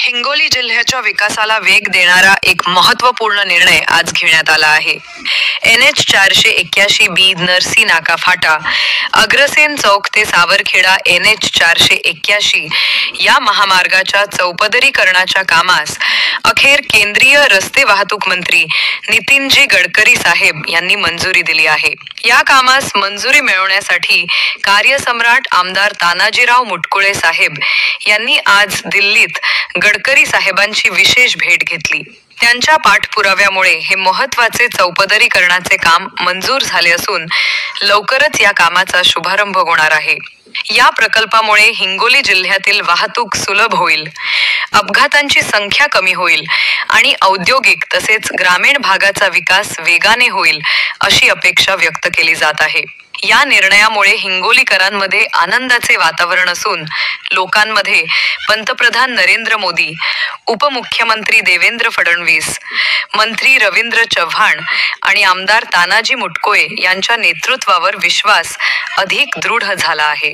हिंगोली जिल्ह्याच्या विकासाला वेग देणारा एक महत्त्वपूर्ण निर्णय आज घेण्यात आला आहे. NH 481B नरसी नाका फाटा, अग्रसेन चौक ते सावरखेडा NH 481 या महामार्गाच्या चौपदरीकरणाच्या कामास अखेर केंद्रीय रस्ते वाहतूक मंत्री नितीनजी गडकरी साहेब यांनी मंजुरी दिली आहे. या कामास मंजुरी मिळवण्यासाठी कार्यसम्राट आमदार तानाजीराव मुटकुळे साहेब यांनी आज दिल्लीत गडकरी साहेबांची विशेष भेट घेतली. त्यांच्या पाठपुराव्यामुळे हे महत्त्वाचे चौपदरीकरणाचे काम मंजूर झाले असून लवकरच या कामाचा शुभारंभ होणार आहे. या प्रकल्पामुळे हिंगोली जिल्ह्यातील वाहतूक सुलभ होईल, अपघातांची संख्या कमी होईल आणि औद्योगिक तसेच ग्रामीण भागाचा विकास वेगाने होईल अशी अपेक्षा व्यक्त केली जात आहे. या निर्णयामुळे हिंगोलीकरांमध्ये आनंदाचे वातावरण असून लोकांमध्ये पंतप्रधान नरेंद्र मोदी, उपमुख्यमंत्री देवेंद्र फडणवीस, मंत्री रवींद्र चव्हाण आणि आमदार तानाजी मुटकुळे यांच्या नेतृत्वावर विश्वास अधिक दृढ झाला आहे.